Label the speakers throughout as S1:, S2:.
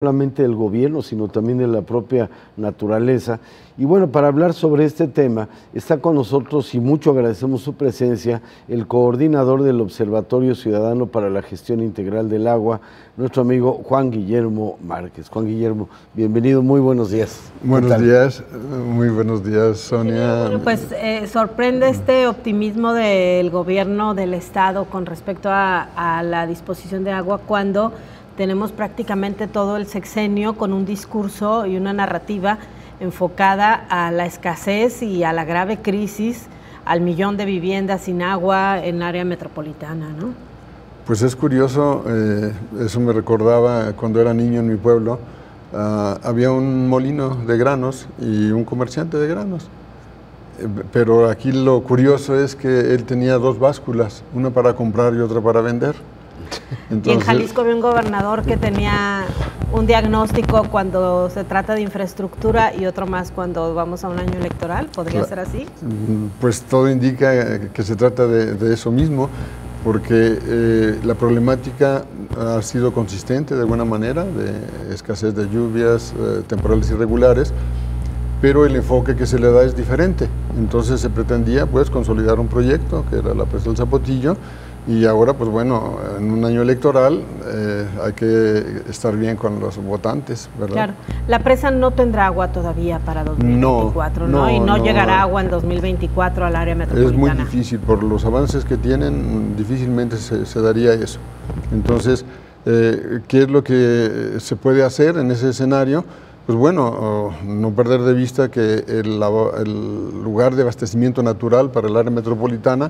S1: solamente del gobierno, sino también de la propia naturaleza. Y bueno, para hablar sobre este tema, está con nosotros, y mucho agradecemos su presencia, el coordinador del Observatorio Ciudadano para la Gestión Integral del Agua, nuestro amigo Juan Guillermo Márquez. Juan Guillermo, bienvenido, muy buenos días.
S2: Buenos días, muy buenos días, Sonia.
S3: Bueno, pues sorprende este optimismo del gobierno del Estado con respecto a la disposición de agua cuando tenemos prácticamente todo el sexenio con un discurso y una narrativa enfocada a la escasez y a la grave crisis, al millón de viviendas sin agua en área metropolitana, ¿no?
S2: Pues es curioso, eso me recordaba cuando era niño en mi pueblo, había un molino de granos y un comerciante de granos, pero aquí lo curioso es que él tenía dos básculas, una para comprar y otra para vender.
S3: Entonces, y en Jalisco había un gobernador que tenía un diagnóstico cuando se trata de infraestructura y otro más cuando vamos a un año electoral. ¿Podría ser así?
S2: Pues todo indica que se trata de eso mismo, porque la problemática ha sido consistente de alguna manera, de escasez de lluvias, temporales irregulares, pero el enfoque que se le da es diferente. Entonces se pretendía pues consolidar un proyecto que era la presa del Zapotillo, y ahora, pues bueno, en un año electoral hay que estar bien con los votantes, ¿verdad?
S3: Claro. La presa no tendrá agua todavía para 2024, ¿no? Y no llegará agua en 2024 al área metropolitana.
S2: Es muy difícil, por los avances que tienen, difícilmente se daría eso. Entonces, ¿qué es lo que se puede hacer en ese escenario? Pues bueno, no perder de vista que el lugar de abastecimiento natural para el área metropolitana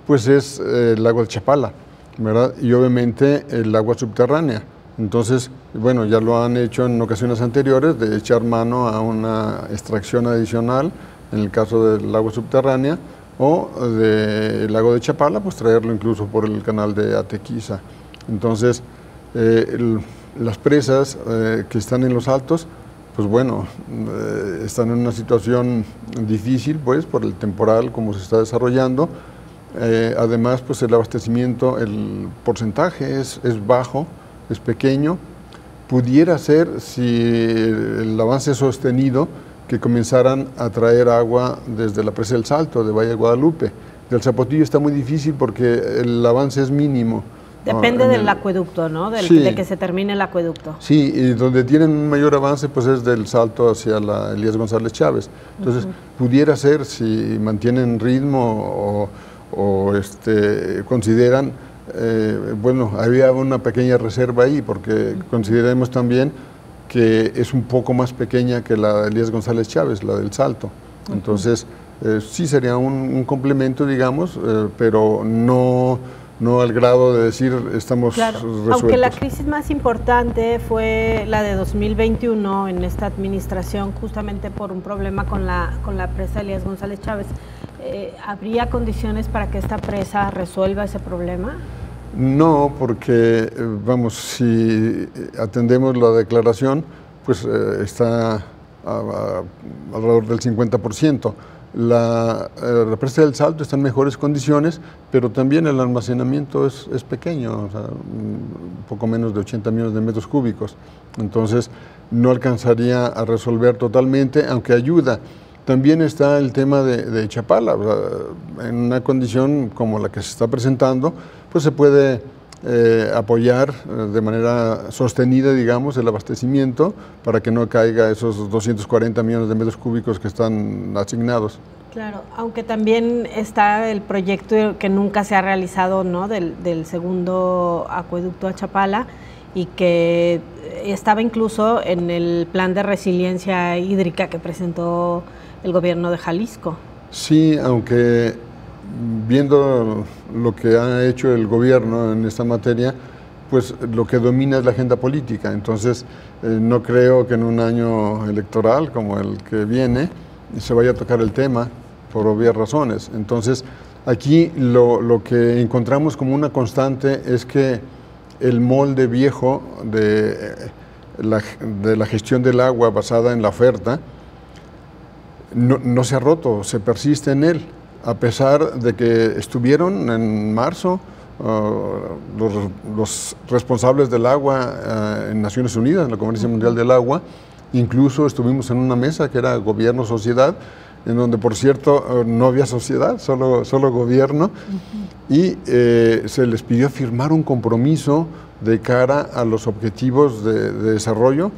S2: pues es el lago de Chapala, ¿verdad? Y obviamente el agua subterránea. Entonces, bueno, ya lo han hecho en ocasiones anteriores de echar mano a una extracción adicional, en el caso del agua subterránea, o del lago de Chapala, pues traerlo incluso por el canal de Atequiza. Entonces, las presas que están en los altos, pues bueno, están en una situación difícil, pues, por el temporal, como se está desarrollando. Además, pues el abastecimiento, el porcentaje es bajo, es pequeño. Pudiera ser, si el avance es sostenido, que comenzaran a traer agua desde la presa del Salto, de Valle de Guadalupe. Del Zapotillo está muy difícil porque el avance es mínimo.
S3: Depende del acueducto, ¿no?
S2: Sí.
S3: De que se termine el acueducto.
S2: Sí, y donde tienen un mayor avance pues es del Salto hacia la Elías González Chávez. Entonces, pudiera ser, si mantienen ritmo o consideran, bueno, había una pequeña reserva ahí, porque consideremos también que es un poco más pequeña que la de Elías González Chávez, la del Salto. Entonces, sí sería un complemento, digamos, pero no al grado de decir estamos resueltos.
S3: Aunque la crisis más importante fue la de 2021 en esta administración, justamente por un problema con la presa Elías González Chávez, ¿habría condiciones para que esta presa resuelva ese problema?
S2: No, porque, vamos, si atendemos la declaración, pues está alrededor del 50%. La presa del Salto está en mejores condiciones, pero también el almacenamiento es pequeño, o sea, un poco menos de 80 millones de metros cúbicos. Entonces, no alcanzaría a resolver totalmente, aunque ayuda. También está el tema de Chapala, o sea, en una condición como la que se está presentando, pues se puede apoyar de manera sostenida, digamos, el abastecimiento para que no caiga esos 240 millones de metros cúbicos que están asignados.
S3: Claro, aunque también está el proyecto que nunca se ha realizado, ¿no? del segundo acueducto a Chapala, y que estaba incluso en el plan de resiliencia hídrica que presentó el gobierno de Jalisco.
S2: Sí, aunque viendo lo que ha hecho el gobierno en esta materia, pues lo que domina es la agenda política. Entonces, no creo que en un año electoral como el que viene se vaya a tocar el tema, por obvias razones. Entonces, aquí lo que encontramos como una constante es que el molde viejo de la gestión del agua basada en la oferta no se ha roto, se persiste en él, a pesar de que estuvieron en marzo los responsables del agua en Naciones Unidas, en la Conferencia Mundial del Agua. Incluso estuvimos en una mesa que era gobierno-sociedad, en donde, por cierto, no había sociedad, solo gobierno, y se les pidió firmar un compromiso de cara a los objetivos de desarrollo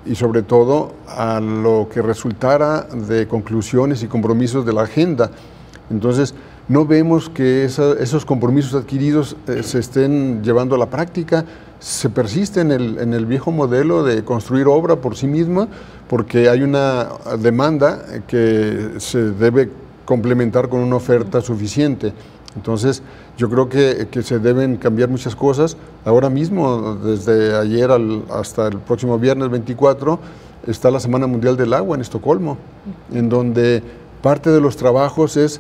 S2: y sobre todo a lo que resultara de conclusiones y compromisos de la agenda. Entonces, no vemos que esos compromisos adquiridos se estén llevando a la práctica. Se persiste en el viejo modelo de construir obra por sí misma, porque hay una demanda que se debe complementar con una oferta suficiente. Entonces, yo creo que se deben cambiar muchas cosas. Ahora mismo, desde ayer hasta el próximo viernes 24, está la Semana Mundial del Agua en Estocolmo, en donde parte de los trabajos es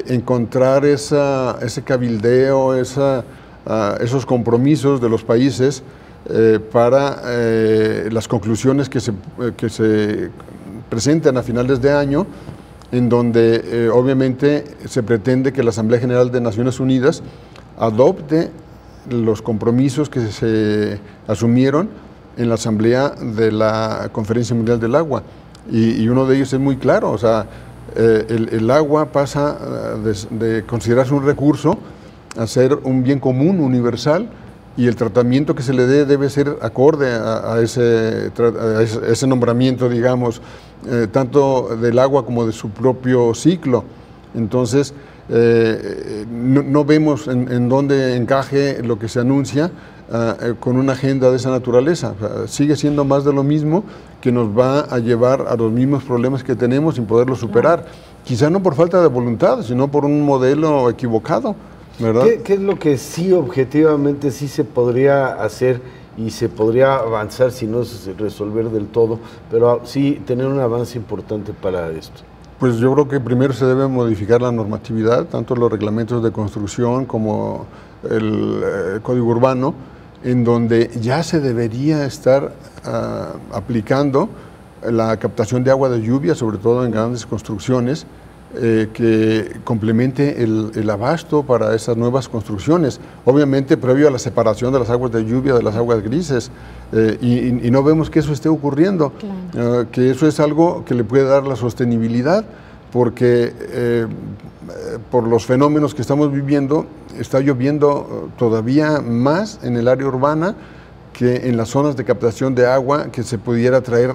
S2: encontrar ese cabildeo, esos compromisos de los países para las conclusiones que se presentan a finales de año, en donde obviamente se pretende que la Asamblea General de Naciones Unidas adopte los compromisos que se asumieron en la Asamblea de la Conferencia Mundial del Agua. Y uno de ellos es muy claro, o sea, el agua pasa de considerarse un recurso a ser un bien común, universal, y el tratamiento que se le dé debe ser acorde a ese nombramiento, digamos, tanto del agua como de su propio ciclo. Entonces, no vemos en dónde encaje lo que se anuncia con una agenda de esa naturaleza. O sea, sigue siendo más de lo mismo, que nos va a llevar a los mismos problemas que tenemos sin poderlos superar. Quizá no por falta de voluntad, sino por un modelo equivocado, ¿verdad?
S1: ¿Qué es lo que sí objetivamente sí se podría hacer y se podría avanzar, si no es resolver del todo, pero sí tener un avance importante para esto?
S2: Pues yo creo que primero se debe modificar la normatividad, tanto los reglamentos de construcción como el Código Urbano, en donde ya se debería estar aplicando la captación de agua de lluvia, sobre todo en grandes construcciones, que complemente el abasto para esas nuevas construcciones, obviamente previo a la separación de las aguas de lluvia de las aguas grises, y no vemos que eso esté ocurriendo, claro. Que eso es algo que le puede dar la sostenibilidad, porque por los fenómenos que estamos viviendo, está lloviendo todavía más en el área urbana que en las zonas de captación de agua que se pudiera traer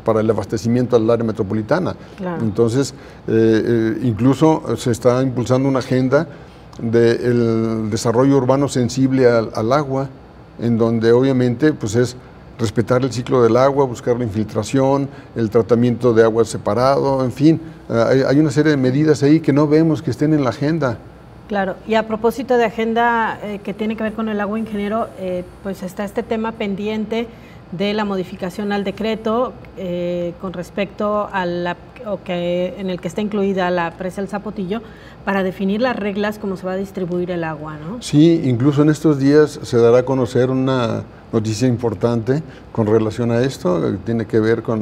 S2: para el abastecimiento al área metropolitana. Claro. Entonces, incluso se está impulsando una agenda del desarrollo urbano sensible al agua, en donde obviamente pues es respetar el ciclo del agua, buscar la infiltración, el tratamiento de agua separado, en fin, hay una serie de medidas ahí que no vemos que estén en la agenda.
S3: Claro, y a propósito de agenda que tiene que ver con el agua, ingeniero, pues está este tema pendiente de la modificación al decreto con respecto a en el que está incluida la presa El Zapotillo, para definir las reglas cómo se va a distribuir el agua, ¿no?
S2: Sí, incluso en estos días se dará a conocer una noticia importante con relación a esto, que tiene que ver con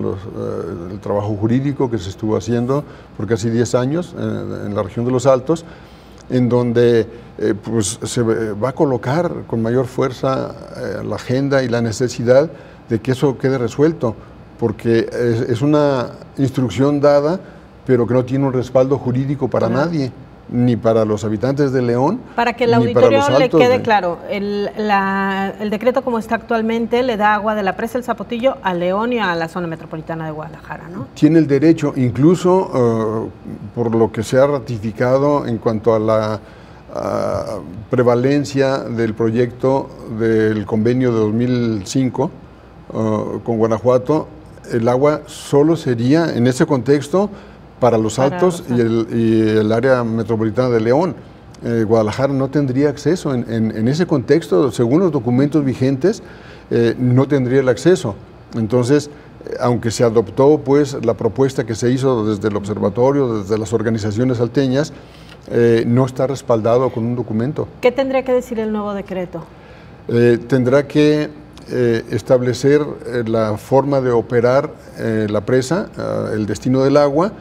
S2: el trabajo jurídico que se estuvo haciendo por casi 10 años en la región de Los Altos, en donde pues se va a colocar con mayor fuerza la agenda y la necesidad de que eso quede resuelto, porque es una instrucción dada, pero que no tiene un respaldo jurídico para nadie, ni para los habitantes de León.
S3: Para que el auditorio le quede claro, el decreto como está actualmente le da agua de la presa El Zapotillo a León y a la zona metropolitana de Guadalajara, ¿no?
S2: Tiene el derecho, incluso por lo que se ha ratificado en cuanto a la prevalencia del proyecto del convenio de 2005 con Guanajuato, el agua solo sería en ese contexto para Los Altos y el área metropolitana de León. Guadalajara no tendría acceso en ese contexto, según los documentos vigentes, no tendría el acceso. Entonces, aunque se adoptó pues la propuesta que se hizo desde el observatorio, desde las organizaciones salteñas, no está respaldado con un documento.
S3: ¿Qué tendría que decir el nuevo decreto?
S2: Tendrá que establecer la forma de operar la presa, el destino del agua,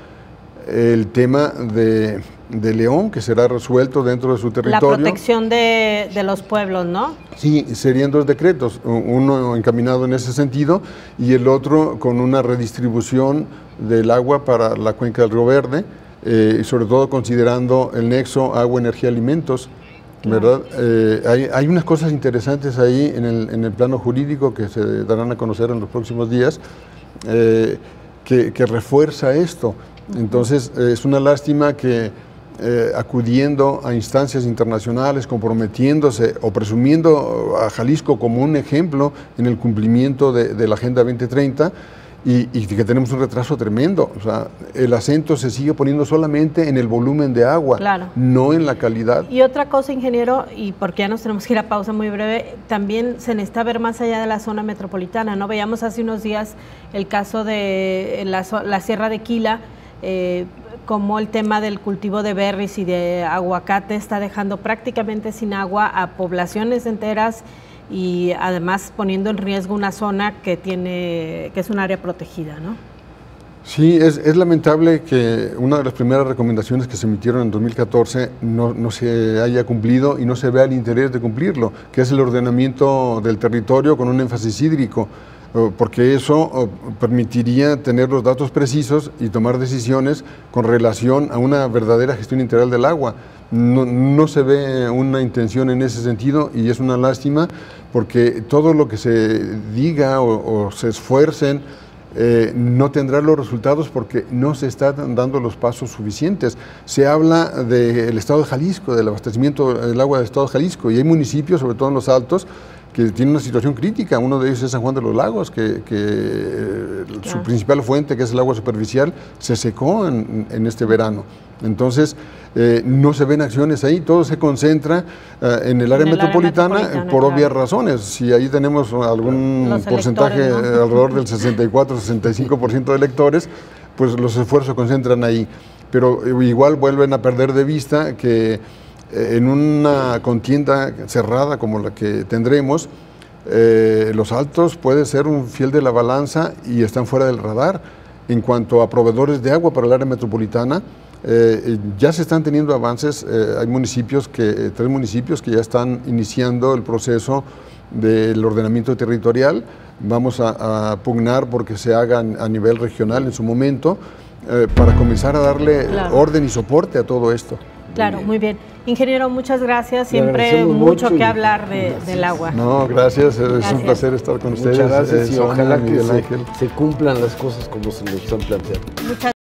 S2: el tema de de León, que será resuelto dentro de su territorio.
S3: La protección de los pueblos, ¿no?
S2: Sí, serían 2 decretos, uno encaminado en ese sentido y el otro con una redistribución del agua para la cuenca del Río Verde, sobre todo considerando el nexo agua, energía, alimentos, ¿verdad? Hay unas cosas interesantes ahí en el plano jurídico que se darán a conocer en los próximos días, que refuerza esto. Entonces, es una lástima que acudiendo a instancias internacionales, comprometiéndose o presumiendo a Jalisco como un ejemplo en el cumplimiento de la Agenda 2030, y que tenemos un retraso tremendo. O sea, el acento se sigue poniendo solamente en el volumen de agua,
S3: claro,
S2: no en la calidad.
S3: Y otra cosa, ingeniero, y porque ya nos tenemos que ir a pausa muy breve, también se necesita ver más allá de la zona metropolitana, ¿no? Veíamos hace unos días el caso de la Sierra de Quila, como el tema del cultivo de berries y de aguacate está dejando prácticamente sin agua a poblaciones enteras, y además poniendo en riesgo una zona que es un área protegida, ¿no?
S2: Sí, es lamentable que una de las primeras recomendaciones que se emitieron en 2014 no se haya cumplido y no se vea el interés de cumplirlo, que es el ordenamiento del territorio con un énfasis hídrico, porque eso permitiría tener los datos precisos y tomar decisiones con relación a una verdadera gestión integral del agua. No se ve una intención en ese sentido y es una lástima, porque todo lo que se diga o se esfuercen no tendrá los resultados porque no se están dando los pasos suficientes. Se habla del estado de Jalisco, del abastecimiento del agua del estado de Jalisco, y hay municipios, sobre todo en los altos, que tienen una situación crítica. Uno de ellos es San Juan de los Lagos, que su principal fuente, que es el agua superficial, se secó en este verano. Entonces, no se ven acciones ahí, todo se concentra en el área metropolitana por obvias razones. Si ahí tenemos algún porcentaje, ¿no?, alrededor del 64-65% de electores, pues los esfuerzos se concentran ahí. Pero igual vuelven a perder de vista que en una contienda cerrada como la que tendremos, los altos puede ser un fiel de la balanza y están fuera del radar. En cuanto a proveedores de agua para el área metropolitana, ya se están teniendo avances. Hay 3 municipios que ya están iniciando el proceso del ordenamiento territorial. Vamos a pugnar porque se haga a nivel regional en su momento, para comenzar a darle orden y soporte a todo esto.
S3: Claro, muy bien. Ingeniero, muchas gracias. Siempre mucho que hablar del agua.
S2: No, gracias. Es un placer estar con ustedes.
S1: Muchas gracias y ojalá que se cumplan las cosas como se nos están planteando.